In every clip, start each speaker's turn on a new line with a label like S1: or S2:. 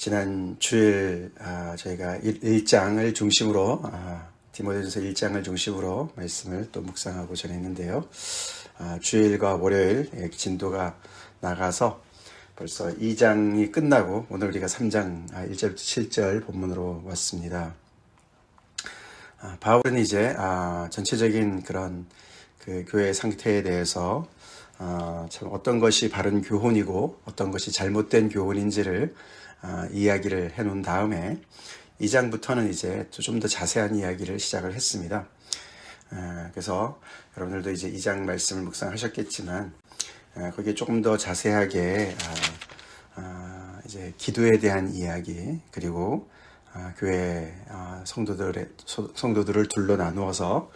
S1: 지난 주일 저희가 1장을 중심으로 디모데전서 1장을 중심으로 말씀을 또 묵상하고 전했는데요. 주일과 월요일 진도가 나가서 벌써 2장이 끝나고 오늘 우리가 3장 1절부터 7절 본문으로 왔습니다. 바울은 이제 전체적인 그런 그 교회의 상태에 대해서 참 어떤 것이 바른 교훈이고 어떤 것이 잘못된 교훈인지를 이야기를 해놓은 다음에 2장부터는 이제 좀 더 자세한 이야기를 시작을 했습니다. 그래서 여러분들도 이제 2장 말씀을 묵상하셨겠지만 거기에 조금 더 자세하게 이제 기도에 대한 이야기 그리고 교회 성도들을 둘러 나누어서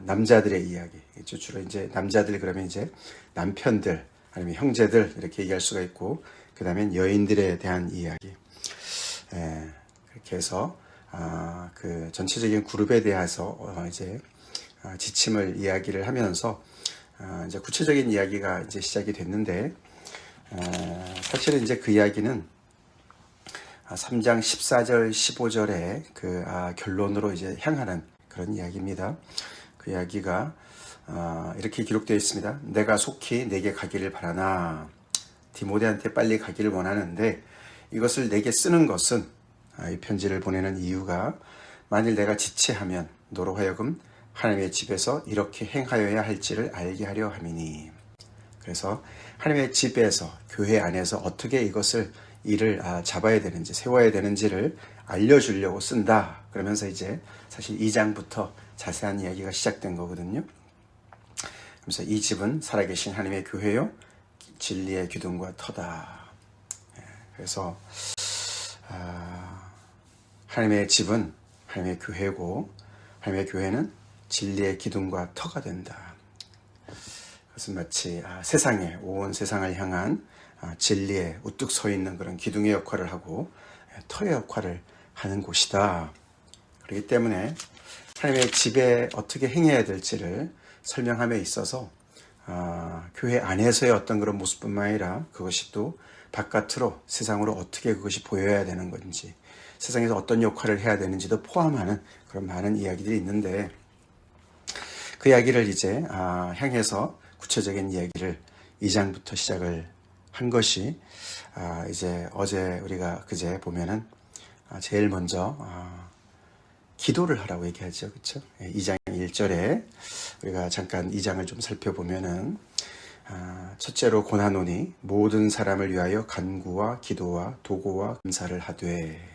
S1: 남자들의 이야기, 주로 이제 남자들 그러면 이제 남편들 아니면 형제들 이렇게 얘기할 수가 있고, 그 다음엔 여인들에 대한 이야기. 그렇게 해서 그 전체적인 그룹에 대해서 이제 지침을 이야기를 하면서 이제 구체적인 이야기가 이제 시작이 됐는데, 사실은 이제 그 이야기는 3장 14절 15절의 그 결론으로 이제 향하는 그런 이야기입니다. 그 이야기가 이렇게 기록되어 있습니다. 내가 속히 내게 가기를 바라나, 디모데한테 빨리 가기를 원하는데 이것을 내게 쓰는 것은, 이 편지를 보내는 이유가 만일 내가 지체하면 너로 하여금 하나님의 집에서 이렇게 행하여야 할지를 알게 하려 함이니. 그래서 하나님의 집에서, 교회 안에서 어떻게 이것을 일을 잡아야 되는지, 세워야 되는지를 알려주려고 쓴다. 그러면서 이제 사실 2장부터 자세한 이야기가 시작된 거거든요. 그래서 이 집은 살아계신 하나님의 교회요, 진리의 기둥과 터다. 그래서 하나님의 집은 하나님의 교회고, 하나님의 교회는 진리의 기둥과 터가 된다. 그것은 마치 세상에, 온 세상을 향한 진리에 우뚝 서 있는 그런 기둥의 역할을 하고 터의 역할을 하는 곳이다. 그렇기 때문에 하나님의 집에 어떻게 행해야 될지를 설명함에 있어서 교회 안에서의 어떤 그런 모습뿐만 아니라 그것이 또 바깥으로, 세상으로 어떻게 그것이 보여야 되는 건지, 세상에서 어떤 역할을 해야 되는지도 포함하는 그런 많은 이야기들이 있는데, 그 이야기를 이제 향해서 구체적인 이야기를 2장부터 시작을 한 것이 이제 어제 우리가 그제 보면은 제일 먼저 기도를 하라고 얘기하죠. 그렇죠? 2장 1절에 우리가 잠깐 2장을 좀 살펴보면은 첫째로 고난오니 모든 사람을 위하여 간구와 기도와 도고와 감사를 하되.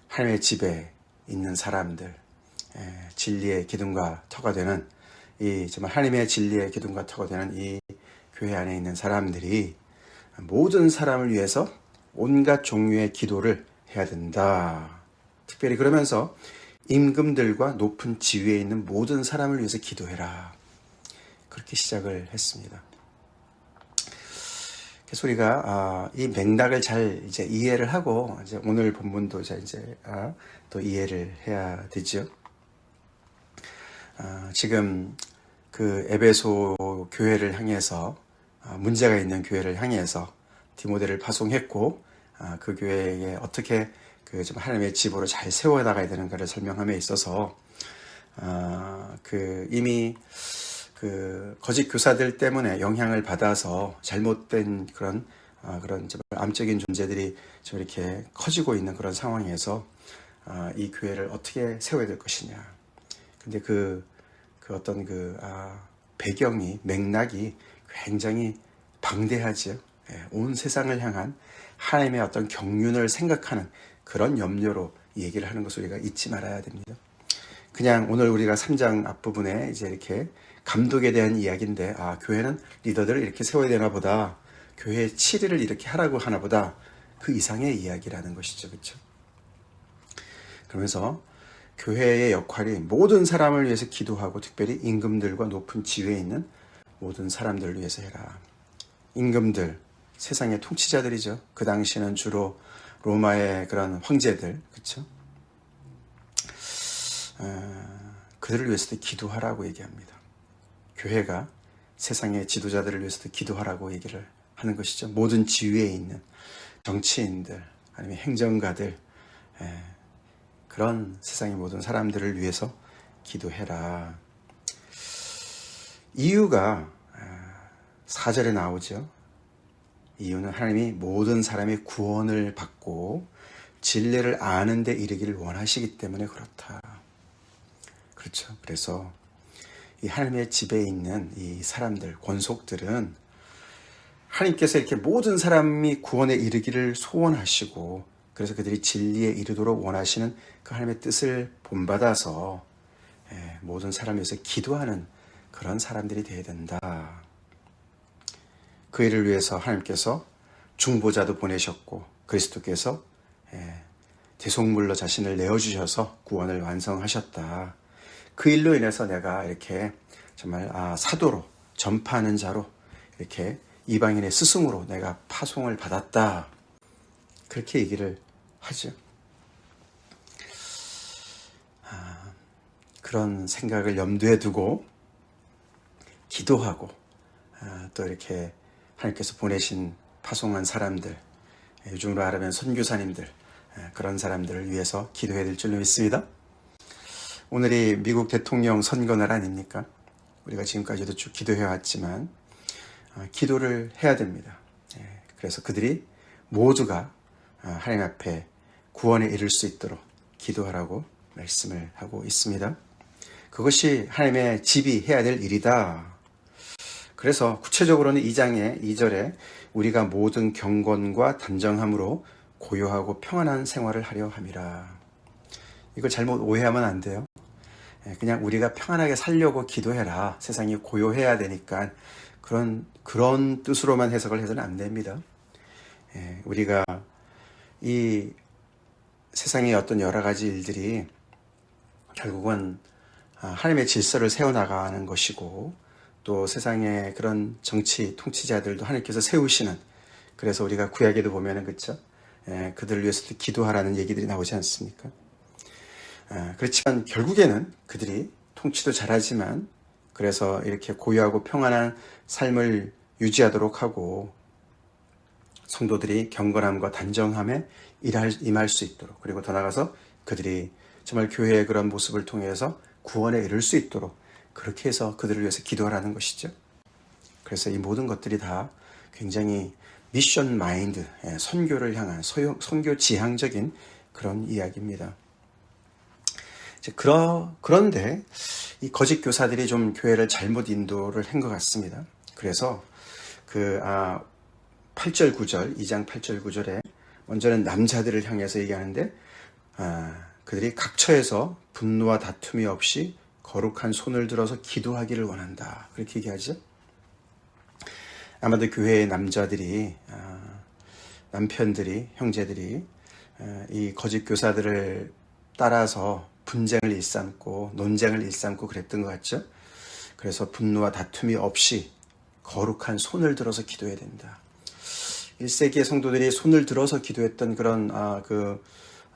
S1: 하나님의 집에 있는 사람들, 진리의 기둥과 터가 되는 이 정말 하나님의 진리의 기둥과 터가 되는 이 교회 안에 있는 사람들이 모든 사람을 위해서 온갖 종류의 기도를 해야 된다. 특별히 그러면서 임금들과 높은 지위에 있는 모든 사람을 위해서 기도해라. 그렇게 시작을 했습니다. 그래서 우리가 이 맥락을 잘 이제 이해를 하고 이제 오늘 본문도 이제 또 이해를 해야 되죠. 지금 그 에베소 교회를 향해서, 문제가 있는 교회를 향해서 디모데를 파송했고, 그 교회에 어떻게 그 좀 하나님의 집으로 잘 세워 나가야 되는가를 설명함에 있어서 그 이미 그 거짓 교사들 때문에 영향을 받아서 잘못된 그런 좀 암적인 존재들이 좀 이렇게 커지고 있는 그런 상황에서 이 교회를 어떻게 세워야 될 것이냐. 근데 그 어떤 배경이, 맥락이 굉장히 방대하죠. 온 세상을 향한 하나님의 어떤 경륜을 생각하는 그런 염려로 얘기를 하는 것을 우리가 잊지 말아야 됩니다. 그냥 오늘 우리가 3장 앞부분에 이제 이렇게 감독에 대한 이야기인데, 교회는 리더들을 이렇게 세워야 되나 보다, 교회의 치리를 이렇게 하라고 하나 보다, 그 이상의 이야기라는 것이죠. 그렇죠? 그러면서 교회의 역할이 모든 사람을 위해서 기도하고, 특별히 임금들과 높은 지위에 있는 모든 사람들을 위해서 해라. 임금들, 세상의 통치자들이죠. 그 당시에는 주로 로마의 그런 황제들, 그렇죠? 그들을 위해서도 기도하라고 얘기합니다. 교회가 세상의 지도자들을 위해서도 기도하라고 얘기를 하는 것이죠. 모든 지위에 있는, 정치인들 아니면 행정가들, 그런 세상의 모든 사람들을 위해서 기도해라. 이유가 4절에 나오죠. 이유는 하나님이 모든 사람이 구원을 받고 진리를 아는 데 이르기를 원하시기 때문에 그렇다. 그렇죠. 그래서 이 하나님의 집에 있는 이 사람들, 권속들은 하나님께서 이렇게 모든 사람이 구원에 이르기를 소원하시고, 그래서 그들이 진리에 이르도록 원하시는 그 하나님의 뜻을 본받아서 모든 사람을 위해서 기도하는 그런 사람들이 되어야 된다. 그 일을 위해서 하나님께서 중보자도 보내셨고, 그리스도께서 대속물로 자신을 내어주셔서 구원을 완성하셨다. 그 일로 인해서 내가 이렇게 정말 사도로, 전파하는 자로, 이렇게 이방인의 스승으로 내가 파송을 받았다. 그렇게 얘기를 하죠. 그런 생각을 염두에 두고 기도하고, 또 이렇게 하나님께서 보내신 파송한 사람들, 요즘으로 말하면 선교사님들, 그런 사람들을 위해서 기도해야 될 줄로 믿습니다. 오늘이 미국 대통령 선거날 아닙니까? 우리가 지금까지도 쭉 기도해왔지만 기도를 해야 됩니다. 그래서 그들이 모두가 하나님 앞에 구원에 이를 수 있도록 기도하라고 말씀을 하고 있습니다. 그것이 하나님의 집이 해야 될 일이다. 그래서 구체적으로는 2장의 2절에 우리가 모든 경건과 단정함으로 고요하고 평안한 생활을 하려 함이라. 이걸 잘못 오해하면 안 돼요. 그냥 우리가 평안하게 살려고 기도해라. 세상이 고요해야 되니까 그런 뜻으로만 해석을 해서는 안 됩니다. 우리가 이 세상의 어떤 여러 가지 일들이 결국은 하나님의 질서를 세워나가는 것이고, 또 세상의 그런 정치 통치자들도 하나님께서 세우시는, 그래서 우리가 구약에도 보면은 그렇죠, 그들을 위해서도 기도하라는 얘기들이 나오지 않습니까? 그렇지만 결국에는 그들이 통치도 잘하지만, 그래서 이렇게 고요하고 평안한 삶을 유지하도록 하고, 성도들이 경건함과 단정함에 임할 수 있도록, 그리고 더 나아가서 그들이 정말 교회의 그런 모습을 통해서 구원에 이를 수 있도록, 그렇게 해서 그들을 위해서 기도하라는 것이죠. 그래서 이 모든 것들이 다 굉장히 미션 마인드, 선교를 향한 선교 지향적인 그런 이야기입니다. 그런데 이 거짓 교사들이 좀 교회를 잘못 인도를 한 것 같습니다. 그래서 8절 9절, 2장 8절 9절에 먼저는 남자들을 향해서 얘기하는데, 그들이 각처에서 분노와 다툼이 없이 거룩한 손을 들어서 기도하기를 원한다. 그렇게 얘기하죠. 아마도 교회의 남자들이, 남편들이, 형제들이 이 거짓 교사들을 따라서 분쟁을 일삼고 논쟁을 일삼고 그랬던 것 같죠. 그래서 분노와 다툼이 없이 거룩한 손을 들어서 기도해야 된다. 1세기의 성도들이 손을 들어서 기도했던 그런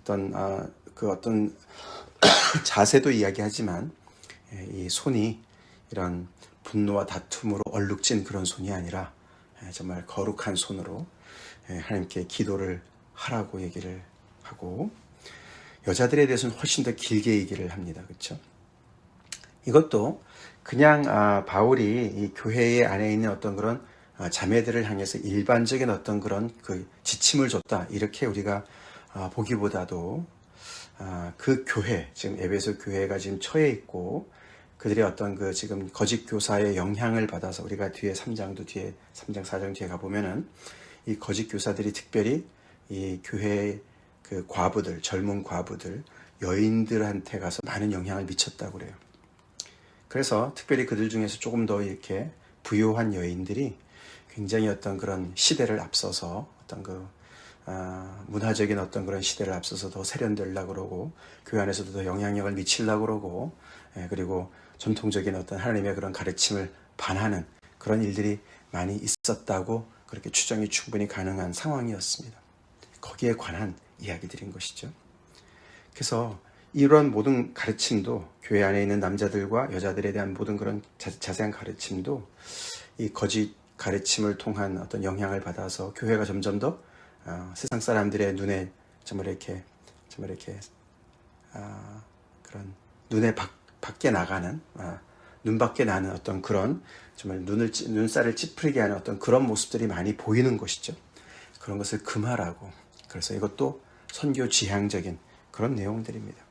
S1: 어떤 자세도 이야기하지만, 이 손이 이런 분노와 다툼으로 얼룩진 그런 손이 아니라 정말 거룩한 손으로 하나님께 기도를 하라고 얘기를 하고, 여자들에 대해서는 훨씬 더 길게 얘기를 합니다. 그렇죠? 이것도 그냥 바울이 이 교회 안에 있는 어떤 그런 자매들을 향해서 일반적인 어떤 그런 그 지침을 줬다, 이렇게 우리가 보기보다도 그 교회, 지금 에베소 교회가 지금 처해 있고, 그들의 어떤 그 지금 거짓 교사의 영향을 받아서, 우리가 뒤에 3장도 뒤에 3장 4장 뒤에 가보면은 이 거짓 교사들이 특별히 이 교회의 그 과부들, 젊은 과부들, 여인들한테 가서 많은 영향을 미쳤다고 그래요. 그래서 특별히 그들 중에서 조금 더 이렇게 부유한 여인들이 굉장히 어떤 그런 시대를 앞서서 어떤 문화적인 어떤 그런 시대를 앞서서 더 세련되려고 그러고, 교회 안에서도 더 영향력을 미치려고 그러고, 그리고 전통적인 어떤 하나님의 그런 가르침을 반하는 그런 일들이 많이 있었다고, 그렇게 추정이 충분히 가능한 상황이었습니다. 거기에 관한 이야기들인 것이죠. 그래서 이런 모든 가르침도, 교회 안에 있는 남자들과 여자들에 대한 모든 그런 자세한 가르침도 이 거짓 가르침을 통한 어떤 영향을 받아서 교회가 점점 더 세상 사람들의 눈에 정말 이렇게 그런 눈에 밖에 나가는 눈 밖에 나는 어떤 그런 정말 눈살을 찌푸리게 하는 어떤 그런 모습들이 많이 보이는 것이죠. 그런 것을 금하라고. 그래서 이것도 선교 지향적인 그런 내용들입니다.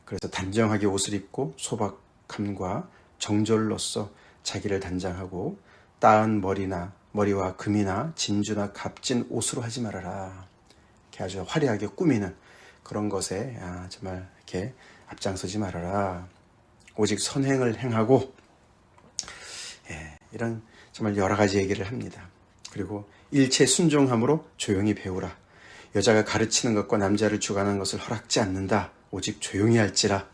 S1: 그래서 단정하게 옷을 입고 소박함과 정절로서 자기를 단장하고 따은 머리와 금이나 진주나 값진 옷으로 하지 말아라. 이렇게 아주 화려하게 꾸미는 그런 것에 정말 이렇게 앞장서지 말아라. 오직 선행을 행하고 이런 정말 여러 가지 얘기를 합니다. 그리고 일체 순종함으로 조용히 배우라. 여자가 가르치는 것과 남자를 주관하는 것을 허락지 않는다. 오직 조용히 할지라.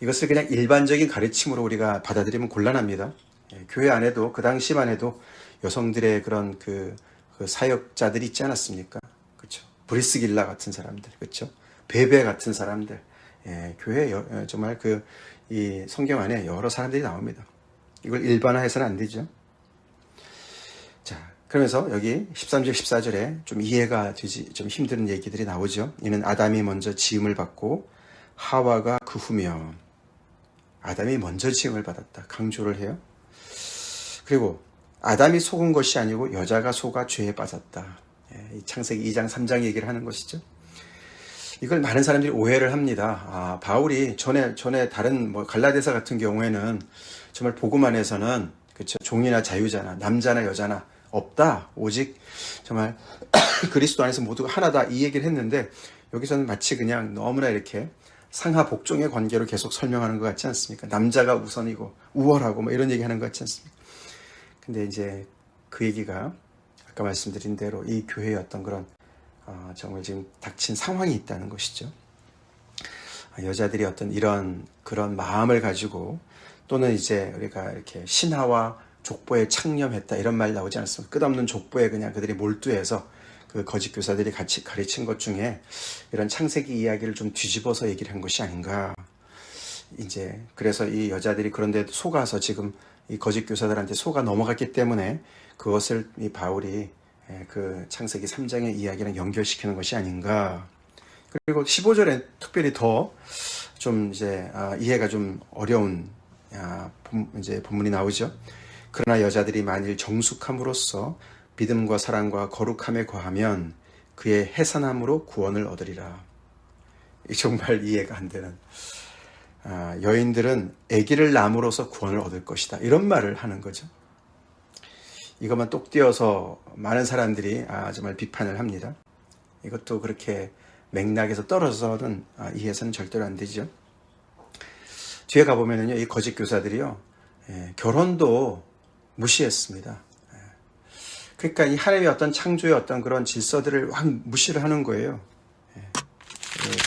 S1: 이것을 그냥 일반적인 가르침으로 우리가 받아들이면 곤란합니다. 교회 안에도 그 당시만 해도 여성들의 그런 그 사역자들이 있지 않았습니까? 그렇죠. 브리스길라 같은 사람들, 그렇죠. 베베 같은 사람들, 교회 정말 이 성경 안에 여러 사람들이 나옵니다. 이걸 일반화해서는 안 되죠. 자, 그러면서 여기 13절, 14절에 좀 이해가 되지, 좀 힘든 얘기들이 나오죠. 이는 아담이 먼저 지음을 받고 하와가 그 후며. 아담이 먼저 지음을 받았다. 강조를 해요. 그리고 아담이 속은 것이 아니고 여자가 속아 죄에 빠졌다. 이 창세기 2장, 3장 얘기를 하는 것이죠. 이걸 많은 사람들이 오해를 합니다. 바울이 전에 다른 갈라디아서 같은 경우에는 정말 복음 안에서는 그렇죠. 종이나 자유자나 남자나 여자나 없다. 오직 정말 그리스도 안에서 모두가 하나다. 이 얘기를 했는데 여기서는 마치 그냥 너무나 이렇게 상하 복종의 관계로 계속 설명하는 것 같지 않습니까? 남자가 우선이고 우월하고 이런 얘기 하는 것 같지 않습니까? 근데 이제 그 얘기가 아까 말씀드린 대로 이 교회의 어떤 그런 정말 지금 닥친 상황이 있다는 것이죠. 여자들이 어떤 그런 마음을 가지고 또는 이제 우리가 이렇게 신하와 족보에 창념했다 이런 말 나오지 않습니까? 끝없는 족보에 그냥 그들이 몰두해서 그 거짓 교사들이 같이 가르친 것 중에 이런 창세기 이야기를 좀 뒤집어서 얘기를 한 것이 아닌가. 이제 그래서 이 여자들이 그런데 속아서 지금 이 거짓 교사들한테 속아 넘어갔기 때문에 그것을 이 바울이 그 창세기 3장의 이야기랑 연결시키는 것이 아닌가. 그리고 15절에 특별히 더 좀 이제 이해가 좀 어려운 이제 본문이 나오죠. 그러나 여자들이 만일 정숙함으로써 믿음과 사랑과 거룩함에 거하면 그의 해산함으로 구원을 얻으리라. 정말 이해가 안 되는. 여인들은 아기를 낳음으로써 구원을 얻을 것이다. 이런 말을 하는 거죠. 이것만 똑 띄어서 많은 사람들이 정말 비판을 합니다. 이것도 그렇게 맥락에서 떨어져서는 이해해서는 절대로 안 되죠. 뒤에 가보면요, 이 거짓 교사들이요, 결혼도 무시했습니다. 그러니까 이 하나님의 어떤 창조의 어떤 그런 질서들을 확 무시를 하는 거예요.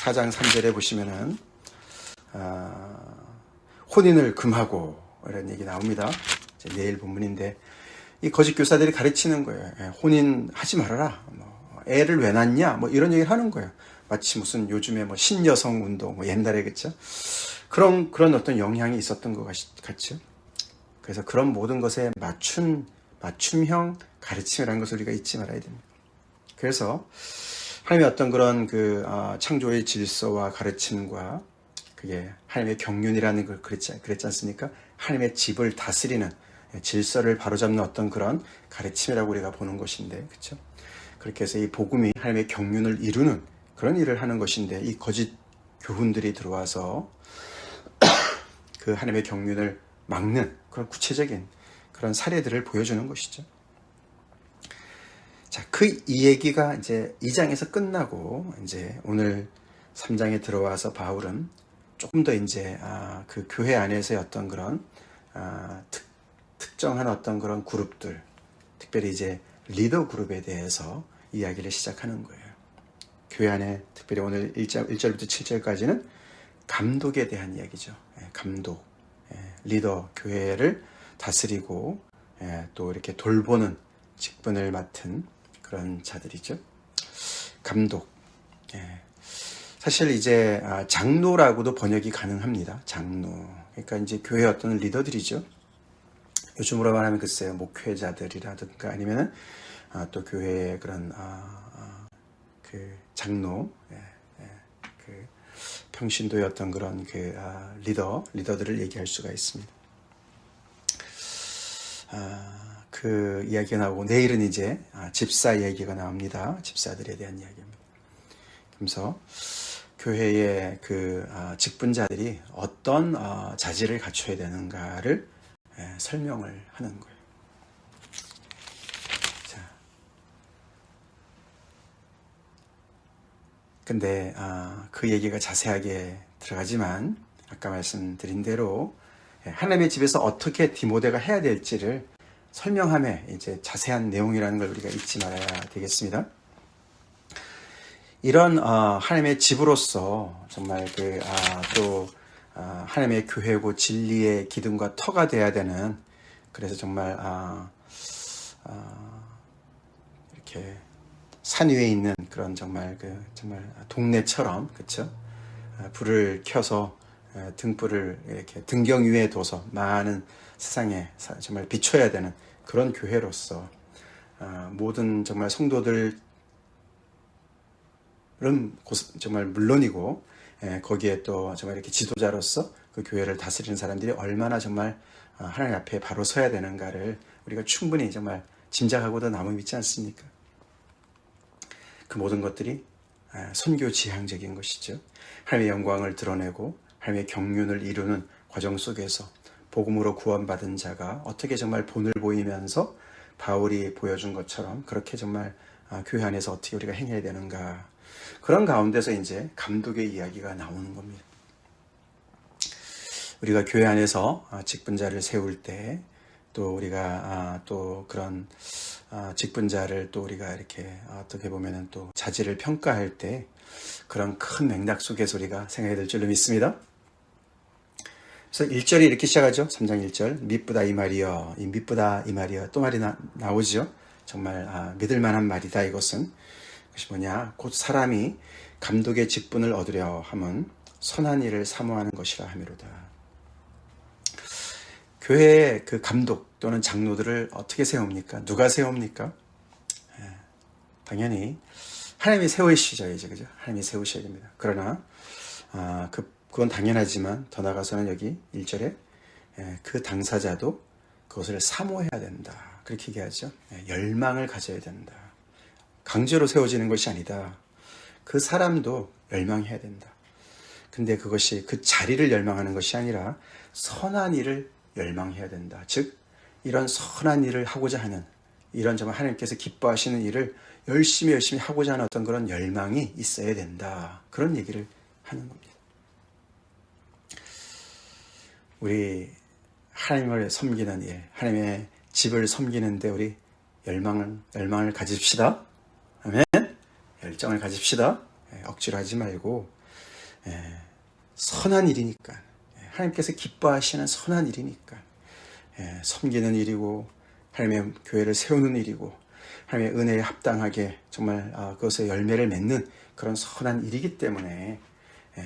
S1: 4장 3절에 보시면은 혼인을 금하고 이런 얘기 나옵니다. 내일 본문인데 이 거짓 교사들이 가르치는 거예요. 혼인하지 말아라. 애를 왜 낳냐? 이런 얘기를 하는 거예요. 마치 무슨 요즘에 신여성 운동, 옛날에 그쵸? 그런 어떤 영향이 있었던 것 같죠. 그래서 그런 모든 것에 맞춤형 가르침이라는 것을 우리가 잊지 말아야 됩니다. 그래서 하나님의 어떤 그런 창조의 질서와 가르침과 그게 하나님의 경륜이라는 걸 그랬지 않습니까? 하나님의 집을 다스리는 질서를 바로잡는 어떤 그런 가르침이라고 우리가 보는 것인데, 그렇죠? 그렇게 해서 이 복음이 하나님의 경륜을 이루는 그런 일을 하는 것인데, 이 거짓 교훈들이 들어와서 그 하나님의 경륜을 막는 그런 구체적인 그런 사례들을 보여주는 것이죠. 자, 이 얘기가 이제 2장에서 끝나고 이제 오늘 3장에 들어와서 바울은 조금 더 이제 그 교회 안에서의 어떤 그런 특정한 어떤 그런 그룹들, 특별히 이제 리더 그룹에 대해서 이야기를 시작하는 거예요. 교회 안에 특별히 오늘 1절부터 7절까지는 감독에 대한 이야기죠. 감독, 리더, 교회를 다스리고 또 이렇게 돌보는 직분을 맡은 그런 자들이죠. 감독. 사실 이제 장로라고도 번역이 가능합니다. 장로. 그러니까 이제 교회 어떤 리더들이죠. 요즘으로 말하면 글쎄요, 목회자들이라든가 아니면은 또 교회의 그런 그 장로, 그 평신도의 어떤 그런 그 리더들을 얘기할 수가 있습니다. 그 이야기가 나오고 내일은 이제 집사 이야기가 나옵니다. 집사들에 대한 이야기입니다. 그래서 교회의 그 직분자들이 어떤 자질을 갖춰야 되는가를 설명을 하는 거예요. 자, 근데 그 얘기가 자세하게 들어가지만 아까 말씀드린 대로 하나님의 집에서 어떻게 디모데가 해야 될지를 설명함에 이제 자세한 내용이라는 걸 우리가 잊지 말아야 되겠습니다. 이런 하나님의 집으로서 정말 또 하나님의 교회고 진리의 기둥과 터가 돼야 되는, 그래서 정말 이렇게 산 위에 있는 그런 정말 동네처럼, 그렇죠? 불을 켜서 등불을 이렇게 등경 위에 둬서 많은 세상에 정말 비춰야 되는 그런 교회로서 모든 정말 성도들은 정말 물론이고 거기에 또 정말 이렇게 지도자로서 그 교회를 다스리는 사람들이 얼마나 정말 하나님 앞에 바로 서야 되는가를 우리가 충분히 정말 짐작하고도 남음 있지 않습니까? 그 모든 것들이 선교지향적인 것이죠. 하나님의 영광을 드러내고 하나님의 경륜을 이루는 과정 속에서 복음으로 구원받은 자가 어떻게 정말 본을 보이면서 바울이 보여준 것처럼 그렇게 정말 교회 안에서 어떻게 우리가 행해야 되는가, 그런 가운데서 이제 감독의 이야기가 나오는 겁니다. 우리가 교회 안에서 직분자를 세울 때 또 우리가 또 그런 직분자를 또 우리가 이렇게 어떻게 보면은 또 자질을 평가할 때 그런 큰 맥락 속에서 우리가 생각해야 될 줄로 믿습니다. 그래서 1절이 이렇게 시작하죠. 3장 1절. 미쁘다 이 말이여. 이 미쁘다 이 말이여. 또 말이 나오죠. 정말 믿을 만한 말이다. 이것은 그것이 뭐냐? 곧 사람이 감독의 직분을 얻으려 함은 선한 일을 사모하는 것이라 함이로다. 교회의 그 감독 또는 장로들을 어떻게 세웁니까? 누가 세웁니까? 당연히 하나님이 세우시죠, 이제, 그죠? 하나님이 세우셔야 됩니다. 그러나 그건 당연하지만 더 나아가서는 여기 1절에 그 당사자도 그것을 사모해야 된다. 그렇게 얘기하죠. 열망을 가져야 된다. 강제로 세워지는 것이 아니다. 그 사람도 열망해야 된다. 근데 그것이 그 자리를 열망하는 것이 아니라 선한 일을 열망해야 된다. 즉 이런 선한 일을 하고자 하는, 이런 정말 하나님께서 기뻐하시는 일을 열심히 하고자 하는 어떤 그런 열망이 있어야 된다. 그런 얘기를 하는 겁니다. 우리 하나님을 섬기는 일, 하나님의 집을 섬기는데 우리 열망을 가집시다. 아멘. 열정을 가집시다. 억지로 하지 말고 선한 일이니까, 하나님께서 기뻐하시는 선한 일이니까 섬기는 일이고 하나님의 교회를 세우는 일이고 하나님의 은혜에 합당하게 정말 그것의 열매를 맺는 그런 선한 일이기 때문에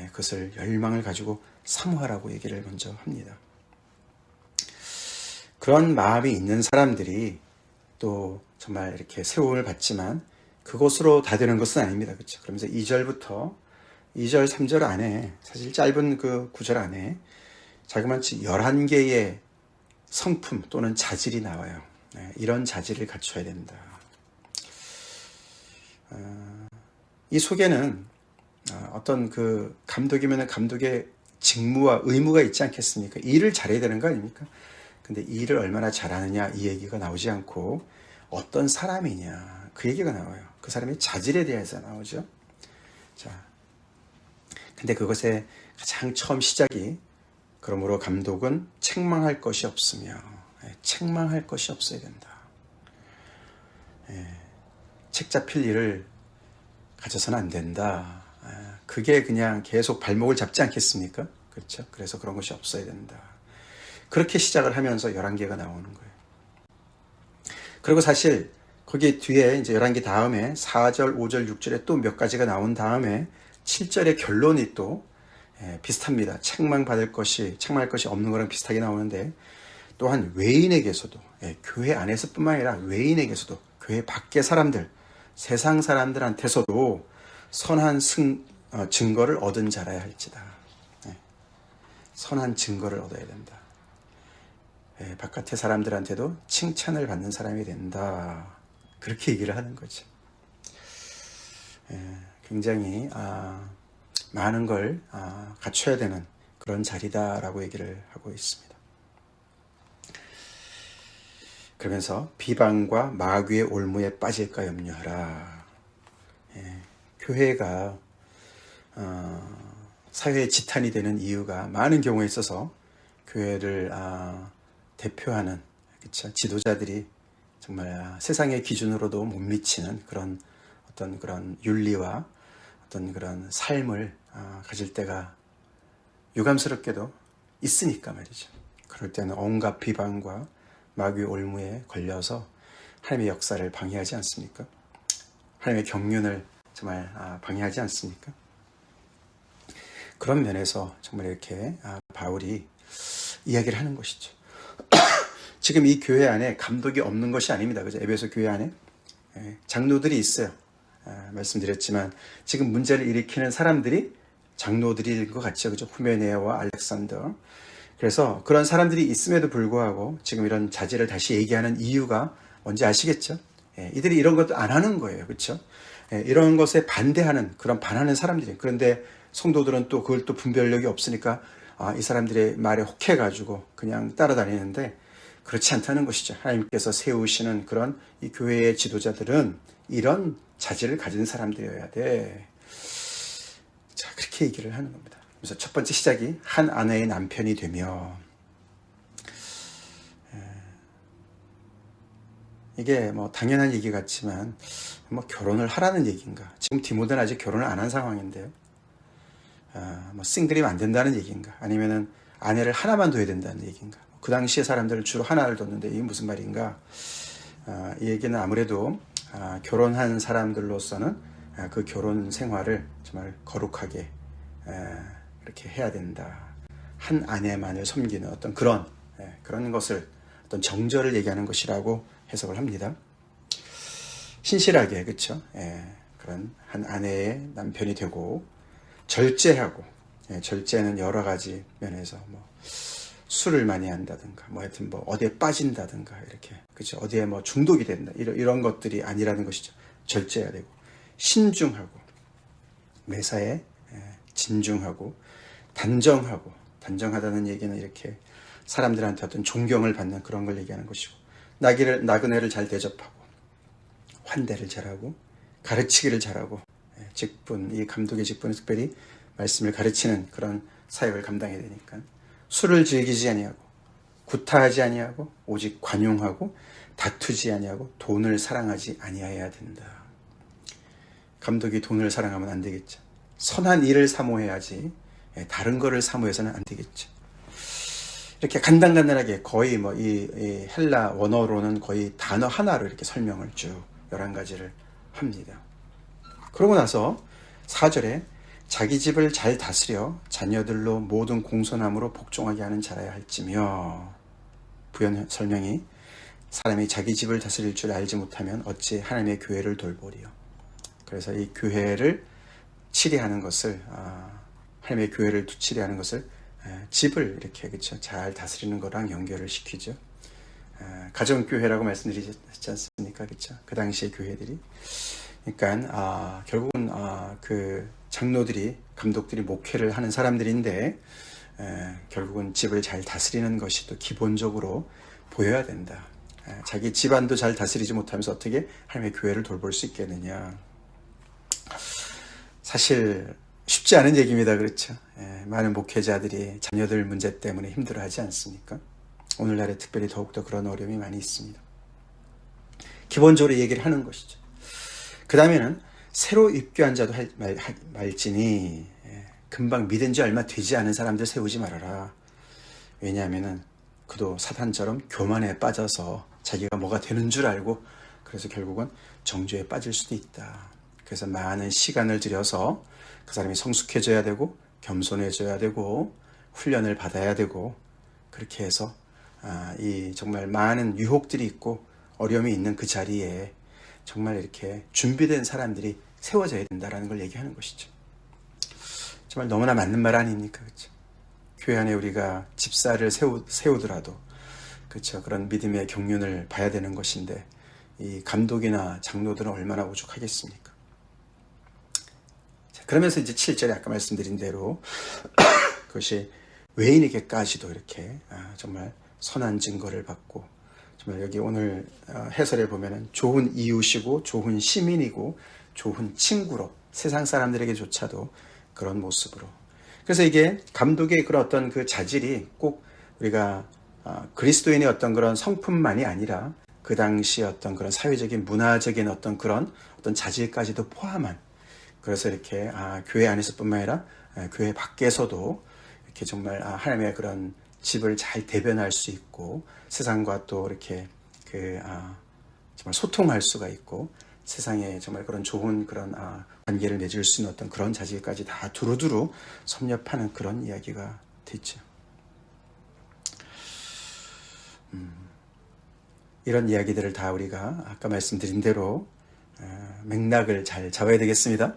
S1: 그것을 열망을 가지고 사모하라고 얘기를 먼저 합니다. 그런 마음이 있는 사람들이 또 정말 이렇게 세움을 받지만 그것으로 다 되는 것은 아닙니다. 그렇죠? 그러면서 2절부터 2절, 3절 안에, 사실 짧은 그 구절 안에 자그마치 11개의 성품 또는 자질이 나와요. 이런 자질을 갖춰야 된다. 이 속에는 어떤 그 감독이면 감독의 직무와 의무가 있지 않겠습니까? 일을 잘해야 되는 거 아닙니까? 근데 일을 얼마나 잘하느냐 이 얘기가 나오지 않고 어떤 사람이냐 그 얘기가 나와요. 그 사람의 자질에 대해서 나오죠. 자, 근데 그것의 가장 처음 시작이, 그러므로 감독은 책망할 것이 없으며, 책망할 것이 없어야 된다. 책 잡힐 일을 가져서는 안 된다. 그게 그냥 계속 발목을 잡지 않겠습니까? 그렇죠? 그래서 그런 것이 없어야 된다. 그렇게 시작을 하면서 11개가 나오는 거예요. 그리고 사실 거기 뒤에 이제 11개 다음에 4절, 5절, 6절에 또 몇 가지가 나온 다음에 7절의 결론이 또 비슷합니다. 책망할 것이 없는 거랑 비슷하게 나오는데, 또한 외인에게서도, 교회 안에서뿐만 아니라 외인에게서도, 교회 밖의 사람들, 세상 사람들한테서도 선한 증거를 얻은 자라야 할지다. 선한 증거를 얻어야 된다. 바깥의 사람들한테도 칭찬을 받는 사람이 된다. 그렇게 얘기를 하는 거죠. 굉장히 많은 걸 갖춰야 되는 그런 자리다라고 얘기를 하고 있습니다. 그러면서 비방과 마귀의 올무에 빠질까 염려하라. 교회가 사회의 지탄이 되는 이유가 많은 경우에 있어서 교회를 대표하는 그쵸? 지도자들이 정말 세상의 기준으로도 못 미치는 그런 어떤 그런 윤리와 어떤 그런 삶을 가질 때가 유감스럽게도 있으니까 말이죠. 그럴 때는 온갖 비방과 마귀의 올무에 걸려서 하나님의 역사를 방해하지 않습니까? 하나님의 경륜을 정말 방해하지 않습니까? 그런 면에서 정말 이렇게 바울이 이야기를 하는 것이죠. 지금 이 교회 안에 감독이 없는 것이 아닙니다. 그죠? 에베소 교회 안에 장로들이 있어요. 말씀드렸지만 지금 문제를 일으키는 사람들이 장로들일 것 같죠. 그죠? 후메네와 알렉산더. 그래서 그런 사람들이 있음에도 불구하고 지금 이런 자질을 다시 얘기하는 이유가 뭔지 아시겠죠? 이들이 이런 것도 안 하는 거예요. 그렇죠? 이런 것에 반대하는 그런 반하는 사람들이. 그런데 성도들은 또 그걸 또 분별력이 없으니까 이 사람들의 말에 혹해가지고 그냥 따라다니는데 그렇지 않다는 것이죠. 하나님께서 세우시는 그런 이 교회의 지도자들은 이런 자질을 가진 사람들이어야 돼. 자, 그렇게 얘기를 하는 겁니다. 그래서 첫 번째 시작이 한 아내의 남편이 되며, 이게 뭐 당연한 얘기 같지만 뭐 결혼을 하라는 얘기인가? 지금 디모데는 아직 결혼을 안 한 상황인데요. 뭐 싱글이면 안 된다는 얘기인가? 아니면은 아내를 하나만 둬야 된다는 얘기인가? 그 당시에 사람들은 주로 하나를 뒀는데 이게 무슨 말인가? 이 얘기는 아무래도 결혼한 사람들로서는 그 결혼 생활을 정말 거룩하게 이렇게 해야 된다. 한 아내만을 섬기는 어떤 그런 것을 어떤 정절을 얘기하는 것이라고 해석을 합니다. 신실하게 그렇죠? 그런 한 아내의 남편이 되고 절제하고 절제는 여러 가지 면에서 뭐 술을 많이 한다든가 뭐 하여튼 뭐 어디에 빠진다든가 이렇게 그렇죠? 어디에 뭐 중독이 된다 이런 것들이 아니라는 것이죠. 절제해야 되고 신중하고 매사에 진중하고 단정하다는 얘기는 이렇게 사람들한테 어떤 존경을 받는 그런 걸 얘기하는 것이고 나그네를 잘 대접하고 환대를 잘하고 가르치기를 잘하고 직분, 이 감독의 직분은 특별히 말씀을 가르치는 그런 사역을 감당해야 되니까 술을 즐기지 아니하고 구타하지 아니하고 오직 관용하고 다투지 아니하고 돈을 사랑하지 아니하여야 된다. 감독이 돈을 사랑하면 안 되겠죠. 선한 일을 사모해야지 다른 거를 사모해서는 안 되겠죠. 이렇게 간단하게 거의 뭐 이 헬라 원어로는 거의 단어 하나로 이렇게 설명을 쭉 11가지를 합니다. 그러고 나서 4절에 자기 집을 잘 다스려 자녀들로 모든 공손함으로 복종하게 하는 자라야 할지며, 부연 설명이 사람이 자기 집을 다스릴 줄 알지 못하면 어찌 하나님의 교회를 돌보리요. 그래서 이 교회를 치리하는 것을 하나님의 교회를 치리하는 것을 집을 이렇게 그렇죠 잘 다스리는 거랑 연결을 시키죠. 가정교회라고 말씀드리지 않습니까? 그렇죠? 그 당시의 교회들이. 그러니까 결국은 그 장로들이 감독들이 목회를 하는 사람들인데 결국은 집을 잘 다스리는 것이 또 기본적으로 보여야 된다. 자기 집안도 잘 다스리지 못하면서 어떻게 하나님의 교회를 돌볼 수 있겠느냐. 사실 쉽지 않은 얘기입니다. 그렇죠? 많은 목회자들이 자녀들 문제 때문에 힘들어하지 않습니까? 오늘날에 특별히 더욱더 그런 어려움이 많이 있습니다. 기본적으로 얘기를 하는 것이죠. 그 다음에는 새로 입교한 자도 말지니 금방 믿은 지 얼마 되지 않은 사람들 세우지 말아라. 왜냐하면 그도 사탄처럼 교만에 빠져서 자기가 뭐가 되는 줄 알고 그래서 결국은 정죄에 빠질 수도 있다. 그래서 많은 시간을 들여서 그 사람이 성숙해져야 되고 겸손해져야 되고 훈련을 받아야 되고 그렇게 해서 이 정말 많은 유혹들이 있고 어려움이 있는 그 자리에 정말 이렇게 준비된 사람들이 세워져야 된다라는 걸 얘기하는 것이죠. 정말 너무나 맞는 말 아닙니까? 그렇죠? 교회 안에 우리가 집사를 세우더라도 그렇죠. 그런 믿음의 경륜을 봐야 되는 것인데 이 감독이나 장로들은 얼마나 오죽하겠습니까? 자, 그러면서 이제 7절에 아까 말씀드린 대로 그것이 외인에게까지도 이렇게 정말 선한 증거를 받고 정말 여기 오늘 해설에 보면은 좋은 이웃이고 좋은 시민이고 좋은 친구로 세상 사람들에게조차도 그런 모습으로. 그래서 이게 감독의 그런 어떤 그 자질이 꼭 우리가 그리스도인의 어떤 그런 성품만이 아니라 그 당시 어떤 그런 사회적인 문화적인 어떤 그런 어떤 자질까지도 포함한, 그래서 이렇게 교회 안에서뿐만 아니라 교회 밖에서도 이렇게 정말 하나님의 그런 집을 잘 대변할 수 있고 세상과 또 이렇게 정말 소통할 수가 있고 세상에 정말 그런 좋은 그런 관계를 맺을 수 있는 어떤 그런 자질까지 다 두루두루 섭렵하는 그런 이야기가 됐죠. 이런 이야기들을 다 우리가 아까 말씀드린 대로 맥락을 잘 잡아야 되겠습니다.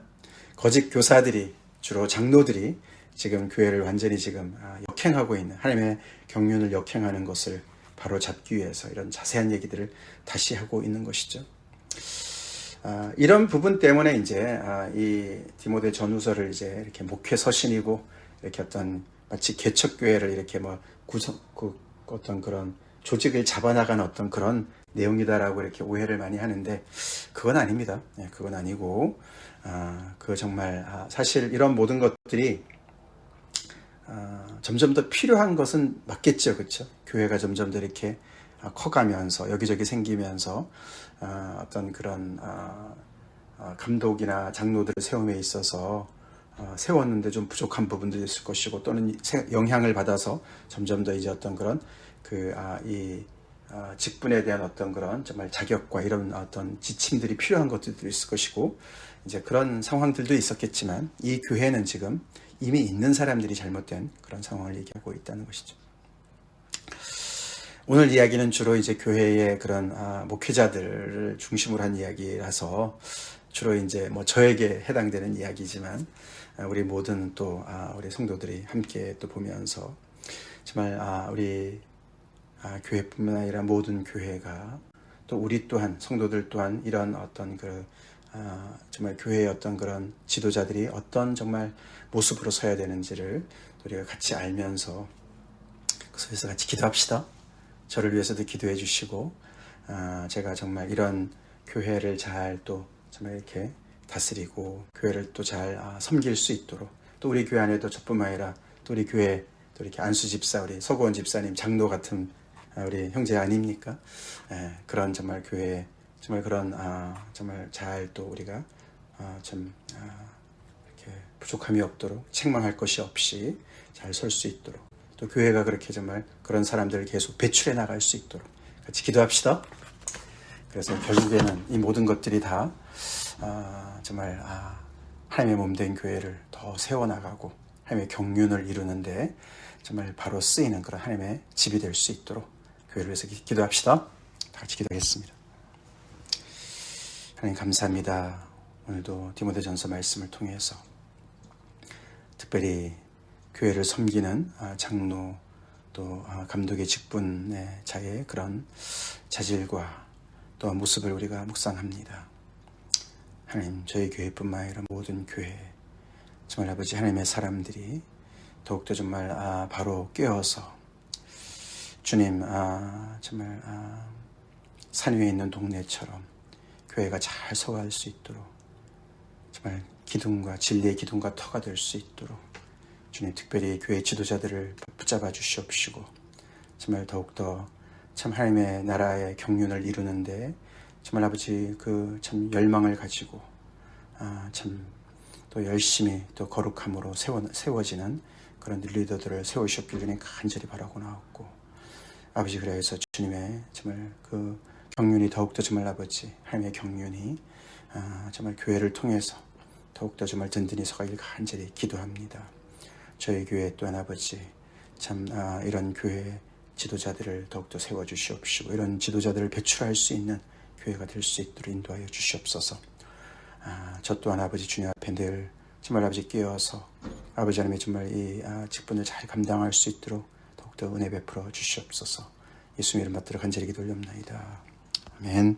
S1: 거짓 교사들이, 주로 장로들이 지금 교회를 완전히 지금 역행하고 있는, 하나님의 경륜을 역행하는 것을 바로 잡기 위해서 이런 자세한 얘기들을 다시 하고 있는 것이죠. 이런 부분 때문에 이제 이 디모데 전후서를 이제 이렇게 목회 서신이고 이렇게 어떤 마치 개척교회를 이렇게 뭐 어떤 그런 조직을 잡아나가는 어떤 그런 내용이다라고 이렇게 오해를 많이 하는데 그건 아닙니다. 그건 아니고 그 정말 사실 이런 모든 것들이 점점 더 필요한 것은 맞겠죠, 그렇죠? 교회가 점점 더 이렇게 커가면서 여기저기 생기면서 어떤 그런 감독이나 장로들을 세움에 있어서 세웠는데 좀 부족한 부분도 있을 것이고 또는 영향을 받아서 점점 더 이제 어떤 그런 직분에 대한 어떤 그런 정말 자격과 이런 어떤 지침들이 필요한 것들도 있을 것이고 이제 그런 상황들도 있었겠지만 이 교회는 지금 이미 있는 사람들이 잘못된 그런 상황을 얘기하고 있다는 것이죠. 오늘 이야기는 주로 이제 교회의 그런 목회자들을 중심으로 한 이야기라서 주로 이제 뭐 저에게 해당되는 이야기지만 우리 모든 또 우리 성도들이 함께 또 보면서 정말 우리 교회뿐만 아니라 모든 교회가 또 우리 또한 성도들 또한 이런 어떤 정말 교회의 어떤 그런 지도자들이 어떤 정말 모습으로 서야 되는지를 우리가 같이 알면서 그 속에서 같이 기도합시다. 저를 위해서도 기도해 주시고 제가 정말 이런 교회를 잘 또 정말 이렇게 다스리고 교회를 또 잘 섬길 수 있도록 또 우리 교회 안에도 저뿐만 아니라 또 우리 교회 또 이렇게 안수 집사 우리 서구원 집사님 장로 같은 우리 형제 아닙니까? 그런 정말 교회 정말 그런 정말 잘 또 우리가 좀 이렇게 부족함이 없도록 책망할 것이 없이 잘 설 수 있도록 또 교회가 그렇게 정말 그런 사람들을 계속 배출해 나갈 수 있도록 같이 기도합시다. 그래서 결국에는 이 모든 것들이 다 정말 하나님의 몸된 교회를 더 세워나가고 하나님의 경륜을 이루는데 정말 바로 쓰이는 그런 하나님의 집이 될 수 있도록 교회를 위해서 기도합시다. 다 같이 기도하겠습니다. 하나님 감사합니다. 오늘도 디모데전서 말씀을 통해서 특별히 교회를 섬기는 장로 또 감독의 직분의 자의 그런 자질과 또 모습을 우리가 묵상합니다. 하나님 저희 교회뿐만 아니라 모든 교회 정말 아버지 하나님의 사람들이 더욱더 정말 바로 깨어서 주님 정말 산 위에 있는 동네처럼 교회가 잘 서갈 수 있도록 정말 기둥과 진리의 기둥과 터가 될 수 있도록 주님 특별히 교회 지도자들을 붙잡아 주시옵시고 정말 더욱더 참 하나님의 나라의 경륜을 이루는데 정말 아버지 그 참 열망을 가지고 참 또 열심히 또 거룩함으로 세워지는 그런 리더들을 세우셨길 간절히 바라고 나왔고 아버지 그래서 주님의 정말 그 경륜이 더욱더 정말 아버지 하나님의 경륜이 정말 교회를 통해서 더욱더 정말 든든히 서가길 간절히 기도합니다. 저희 교회 또한 아버지 참 이런 교회 지도자들을 더욱더 세워주시옵시고 이런 지도자들을 배출할 수 있는 교회가 될 수 있도록 인도하여 주시옵소서. 저 또한 아버지 주님 앞에 늘 정말 아버지 끼어서 아버지 하나님의 정말 이 직분을 잘 감당할 수 있도록 더욱더 은혜 베풀어 주시옵소서. 예수님 이름 받들어 간절히 기도 올려옵나이다. 아멘.